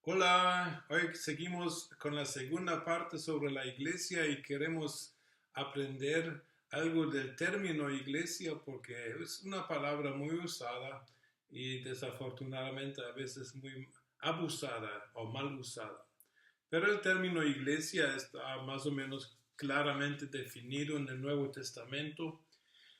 Hola, hoy seguimos con la segunda parte sobre la iglesia y queremos aprender algo del término iglesia porque es una palabra muy usada y desafortunadamente a veces muy abusada o mal usada. Pero el término iglesia está más o menos claramente definido en el Nuevo Testamento.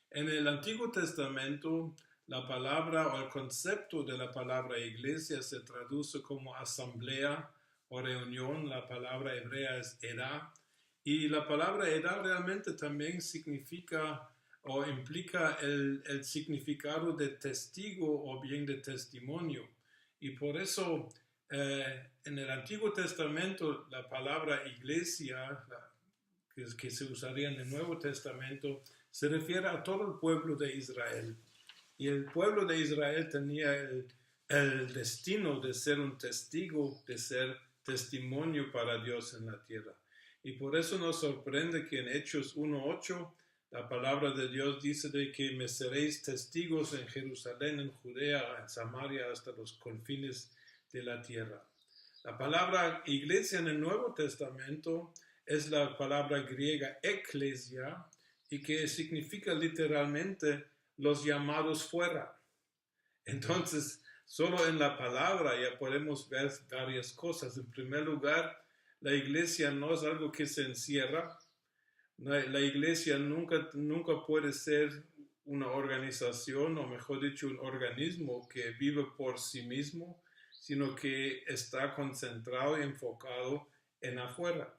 En el Antiguo Testamento, la palabra o el concepto de la palabra iglesia se traduce como asamblea o reunión. La palabra hebrea es edá. Y la palabra edá realmente también significa o implica el significado de testigo o bien de testimonio. Y por eso en el Antiguo Testamento la palabra iglesia, que se usaría en el Nuevo Testamento, se refiere a todo el pueblo de Israel. Y el pueblo de Israel tenía el destino de ser un testigo, de ser testimonio para Dios en la tierra. Y por eso nos sorprende que en Hechos 1:8 la palabra de Dios dice de que me seréis testigos en Jerusalén, en Judea, en Samaria, hasta los confines de la tierra. La palabra iglesia en el Nuevo Testamento es la palabra griega eclesia y que significa literalmente los llamados fuera. Entonces, solo en la palabra ya podemos ver varias cosas. En primer lugar, la iglesia no es algo que se encierra. La iglesia nunca puede ser una organización, o mejor dicho, un organismo que vive por sí mismo, sino que está concentrado y enfocado en afuera.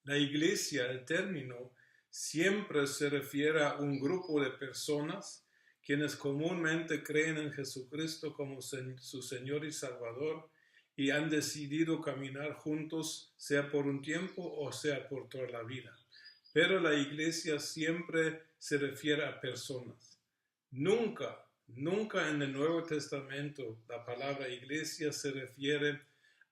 La iglesia, el término, siempre se refiere a un grupo de personas quienes comúnmente creen en Jesucristo como su Señor y Salvador y han decidido caminar juntos, sea por un tiempo o sea por toda la vida. Pero la iglesia siempre se refiere a personas. Nunca en el Nuevo Testamento la palabra iglesia se refiere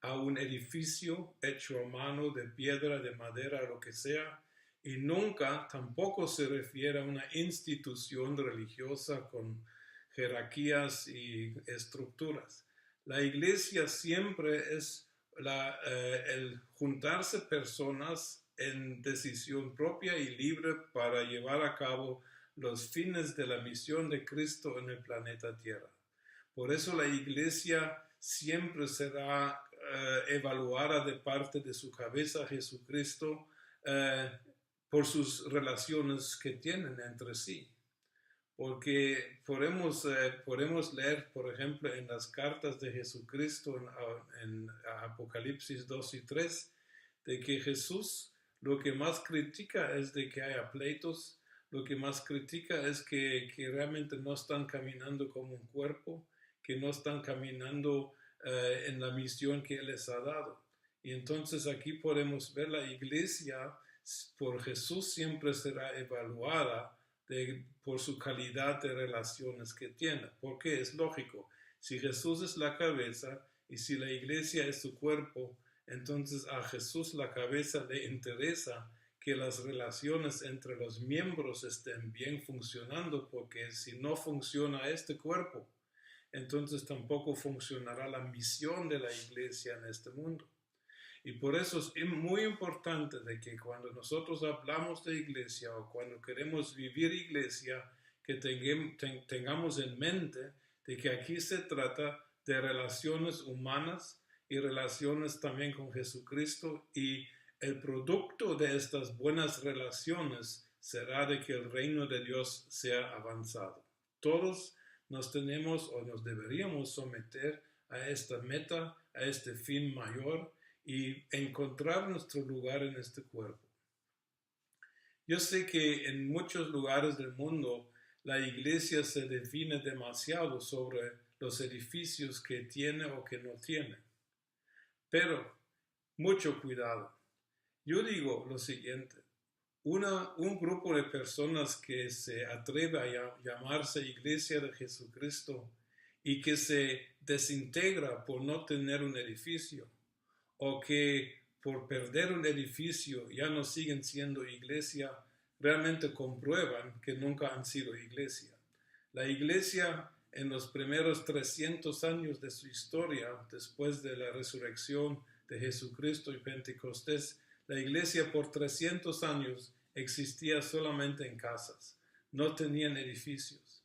a un edificio hecho a mano de piedra, de madera, lo que sea, y nunca tampoco se refiere a una institución religiosa con jerarquías y estructuras. La iglesia siempre es el juntarse personas en decisión propia y libre para llevar a cabo los fines de la misión de Cristo en el planeta Tierra. Por eso la iglesia siempre será evaluada de parte de su cabeza Jesucristo por sus relaciones que tienen entre sí. Porque podemos leer, por ejemplo, en las cartas de Jesucristo en Apocalipsis 2 y 3, de que Jesús lo que más critica es de que haya pleitos, lo que más critica es que realmente no están caminando como un cuerpo, que no están caminando en la misión que Él les ha dado. Y entonces aquí podemos ver la iglesia por Jesús siempre será evaluada por su calidad de relaciones que tiene, porque es lógico, si Jesús es la cabeza y si la iglesia es su cuerpo, entonces a Jesús la cabeza le interesa que las relaciones entre los miembros estén bien funcionando, porque si no funciona este cuerpo, entonces tampoco funcionará la misión de la iglesia en este mundo. Y por eso es muy importante de que cuando nosotros hablamos de iglesia o cuando queremos vivir iglesia, que tengamos en mente de que aquí se trata de relaciones humanas y relaciones también con Jesucristo, y el producto de estas buenas relaciones será de que el reino de Dios sea avanzado. Todos nos tenemos o nos deberíamos someter a esta meta, a este fin mayor, y encontrar nuestro lugar en este cuerpo. Yo sé que en muchos lugares del mundo la iglesia se define demasiado sobre los edificios que tiene o que no tiene. Pero mucho cuidado. Yo digo lo siguiente, un grupo de personas que se atreve a llamarse Iglesia de Jesucristo y que se desintegra por no tener un edificio, o que por perder un edificio ya no siguen siendo iglesia, realmente comprueban que nunca han sido iglesia. La iglesia en los primeros 300 años de su historia, después de la resurrección de Jesucristo y Pentecostés, la iglesia por 300 años existía solamente en casas, no tenían edificios.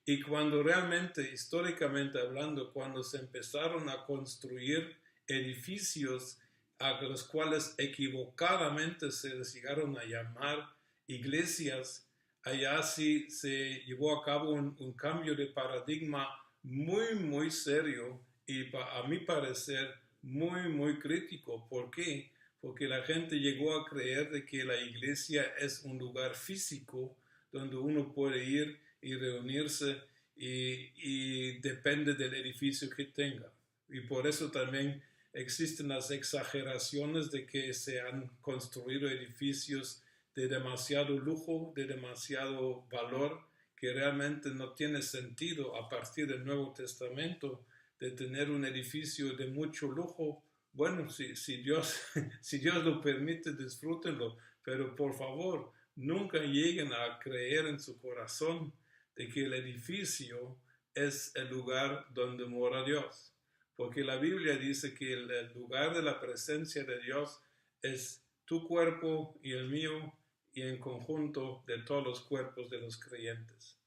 Y cuando realmente, históricamente hablando, cuando se empezaron a construir edificios a los cuales equivocadamente se les llegaron a llamar iglesias, allá sí se llevó a cabo un cambio de paradigma muy, muy serio y a mi parecer muy, muy crítico. ¿Por qué? Porque la gente llegó a creer de que la iglesia es un lugar físico donde uno puede ir y reunirse y depende del edificio que tenga. Y por eso también existen las exageraciones de que se han construido edificios de demasiado lujo, de demasiado valor, que realmente no tiene sentido a partir del Nuevo Testamento de tener un edificio de mucho lujo. Bueno, si Dios, si Dios lo permite, disfrútenlo, pero por favor, nunca lleguen a creer en su corazón de que el edificio es el lugar donde mora Dios. Porque la Biblia dice que el lugar de la presencia de Dios es tu cuerpo y el mío y en conjunto de todos los cuerpos de los creyentes.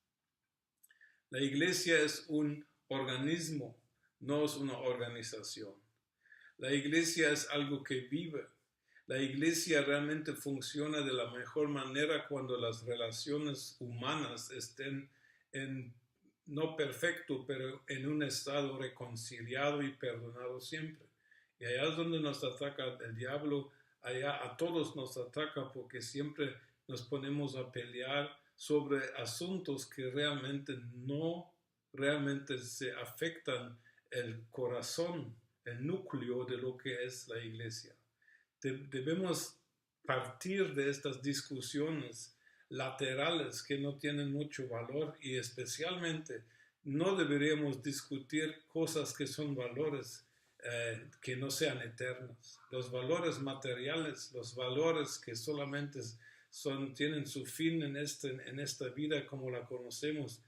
La iglesia es un organismo, no es una organización. La iglesia es algo que vive. La iglesia realmente funciona de la mejor manera cuando las relaciones humanas estén no perfecto, pero en un estado reconciliado y perdonado siempre. Y allá es donde nos ataca el diablo, allá a todos nos ataca porque siempre nos ponemos a pelear sobre asuntos que realmente se afectan el corazón, el núcleo de lo que es la iglesia. Debemos partir de estas discusiones laterales que no tienen mucho valor y especialmente no deberíamos discutir cosas que son valores que no sean eternos. Los valores materiales, los valores que solamente tienen su fin en esta vida como la conocemos,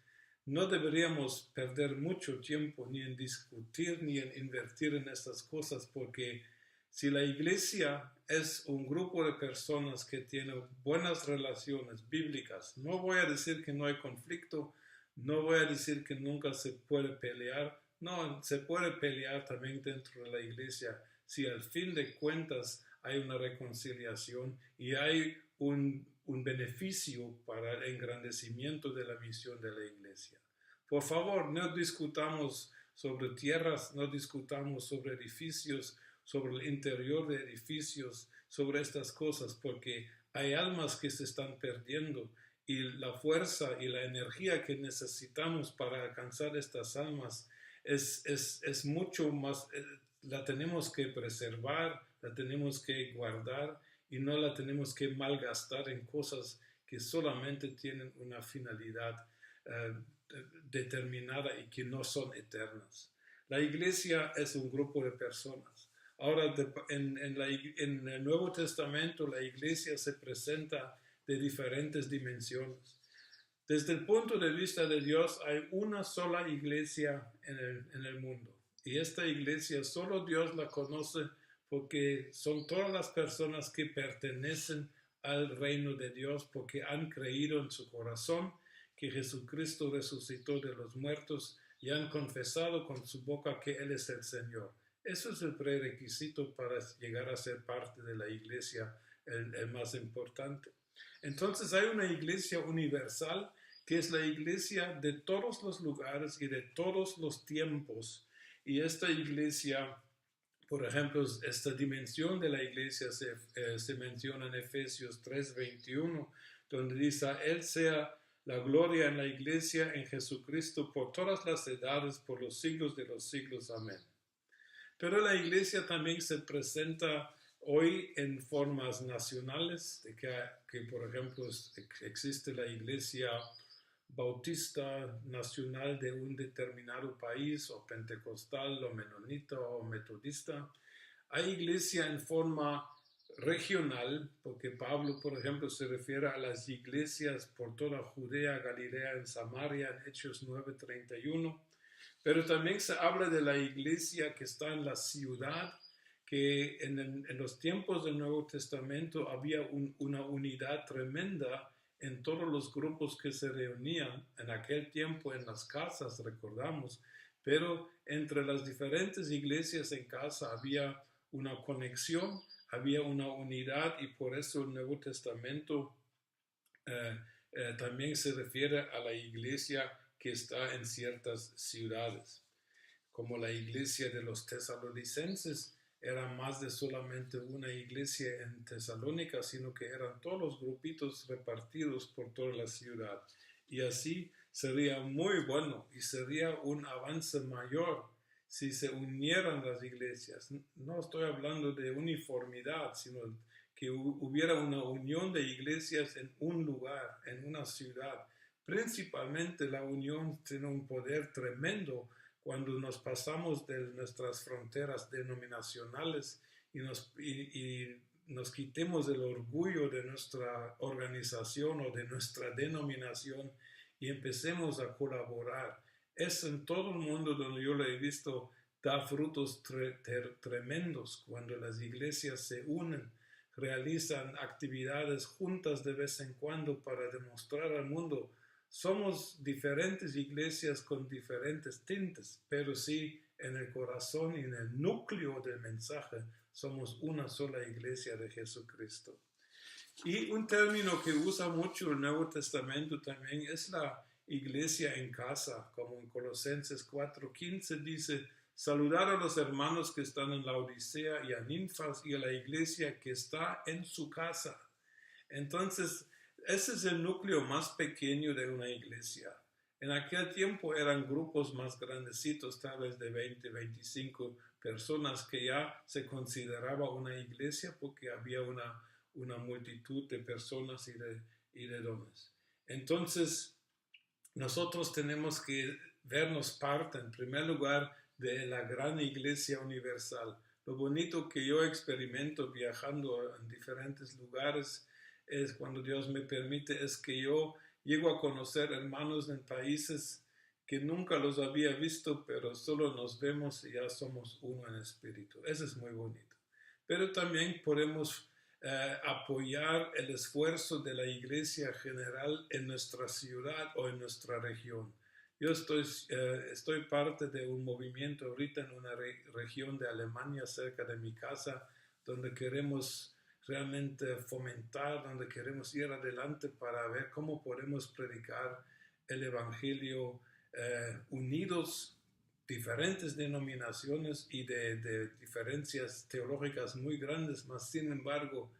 no deberíamos perder mucho tiempo ni en discutir ni en invertir en estas cosas, porque si la iglesia es un grupo de personas que tienen buenas relaciones bíblicas, no voy a decir que no hay conflicto, no voy a decir que nunca se puede pelear, no, se puede pelear también dentro de la iglesia si al fin de cuentas hay una reconciliación y hay un beneficio para el engrandecimiento de la misión de la iglesia. Por favor, no discutamos sobre tierras, no discutamos sobre edificios, sobre el interior de edificios, sobre estas cosas, porque hay almas que se están perdiendo y la fuerza y la energía que necesitamos para alcanzar estas almas es mucho más, la tenemos que preservar, la tenemos que guardar y no la tenemos que malgastar en cosas que solamente tienen una finalidad determinada y que no son eternas. La iglesia es un grupo de personas. Ahora, en el Nuevo Testamento, la iglesia se presenta de diferentes dimensiones. Desde el punto de vista de Dios, hay una sola iglesia en el mundo. Y esta iglesia solo Dios la conoce porque son todas las personas que pertenecen al reino de Dios, porque han creído en su corazón que Jesucristo resucitó de los muertos y han confesado con su boca que Él es el Señor. Eso es el prerequisito para llegar a ser parte de la iglesia, el más importante. Entonces hay una iglesia universal que es la iglesia de todos los lugares y de todos los tiempos. Y esta iglesia, por ejemplo, esta dimensión de la iglesia se menciona en Efesios 3:21, donde dice: a Él sea la gloria en la iglesia, en Jesucristo, por todas las edades, por los siglos de los siglos. Amén. Pero la iglesia también se presenta hoy en formas nacionales, de que por ejemplo existe la iglesia bautista nacional de un determinado país, o pentecostal, o menonita, o metodista. Hay iglesia en forma regional, porque Pablo, por ejemplo, se refiere a las iglesias por toda Judea, Galilea, en Samaria, en Hechos 9:31, pero también se habla de la iglesia que está en la ciudad, que en los tiempos del Nuevo Testamento había una unidad tremenda en todos los grupos que se reunían en aquel tiempo en las casas, recordamos, pero entre las diferentes iglesias en casa había una conexión, había una unidad y por eso el Nuevo Testamento también se refiere a la iglesia que está en ciertas ciudades. Como la iglesia de los tesalonicenses era más de solamente una iglesia en Tesalónica, sino que eran todos los grupitos repartidos por toda la ciudad. Y así sería muy bueno y sería un avance mayor si se unieran las iglesias. No estoy hablando de uniformidad, sino que hubiera una unión de iglesias en un lugar, en una ciudad. Principalmente la unión tiene un poder tremendo cuando nos pasamos de nuestras fronteras denominacionales y nos quitemos el orgullo de nuestra organización o de nuestra denominación y empecemos a colaborar. Es en todo el mundo donde yo lo he visto, da frutos tremendos cuando las iglesias se unen, realizan actividades juntas de vez en cuando para demostrar al mundo. Somos diferentes iglesias con diferentes tintes, pero sí en el corazón y en el núcleo del mensaje somos una sola iglesia de Jesucristo. Y un término que usa mucho el Nuevo Testamento también es la iglesia en casa, como en Colosenses 4:15 dice, saludar a los hermanos que están en la Odisea y a Ninfas y a la iglesia que está en su casa. Entonces, ese es el núcleo más pequeño de una iglesia. En aquel tiempo eran grupos más grandecitos, tal vez de 20, 25 personas, que ya se consideraba una iglesia porque había una multitud de personas y de dones. Entonces, nosotros tenemos que vernos parte, en primer lugar, de la gran iglesia universal. Lo bonito que yo experimento viajando en diferentes lugares es cuando Dios me permite, es que yo llego a conocer hermanos en países que nunca los había visto, pero solo nos vemos y ya somos uno en espíritu. Eso es muy bonito. Pero también podemos apoyar el esfuerzo de la iglesia general en nuestra ciudad o en nuestra región. Yo estoy parte de un movimiento ahorita en una región de Alemania cerca de mi casa, donde queremos realmente fomentar, donde queremos ir adelante para ver cómo podemos predicar el Evangelio unidos, diferentes denominaciones y de diferencias teológicas muy grandes, mas sin embargo,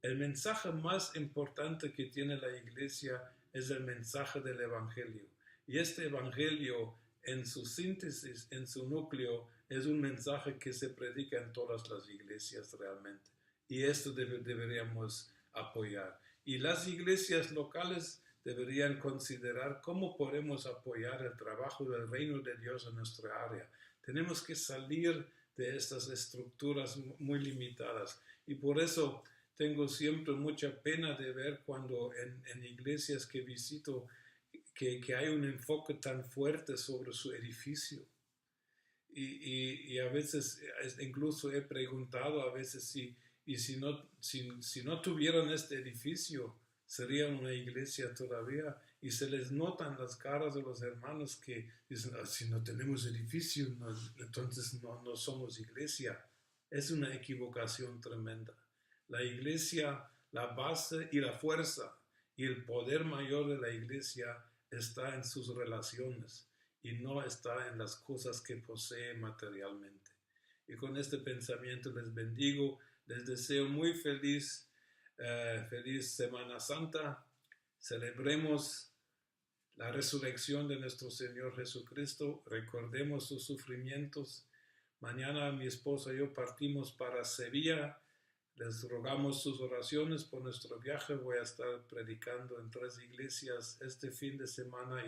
el mensaje más importante que tiene la iglesia es el mensaje del Evangelio. Y este Evangelio, en su síntesis, en su núcleo, es un mensaje que se predica en todas las iglesias realmente. Y esto deberíamos apoyar. Y las iglesias locales deberían considerar cómo podemos apoyar el trabajo del reino de Dios en nuestra área. Tenemos que salir de estas estructuras muy limitadas. Y por eso tengo siempre mucha pena de ver cuando en iglesias que visito que hay un enfoque tan fuerte sobre su edificio. Y a veces, incluso he preguntado a veces si no tuvieran este edificio, serían una iglesia todavía. Y se les notan las caras de los hermanos que dicen, si no tenemos edificio, entonces no somos iglesia. Es una equivocación tremenda. La iglesia, la base y la fuerza y el poder mayor de la iglesia está en sus relaciones y no está en las cosas que posee materialmente. Y con este pensamiento les bendigo, les deseo muy feliz Semana Santa. Celebremos la resurrección de nuestro Señor Jesucristo, recordemos sus sufrimientos. Mañana mi esposa y yo partimos para Sevilla. Les rogamos sus oraciones por nuestro viaje. Voy a estar predicando en 3 iglesias este fin de semana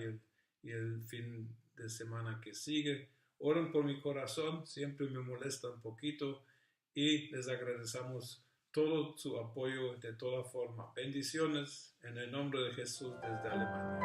y el fin de semana que sigue. Oren por mi corazón, siempre me molesta un poquito y les agradecemos todo su apoyo de toda forma. Bendiciones en el nombre de Jesús desde Alemania.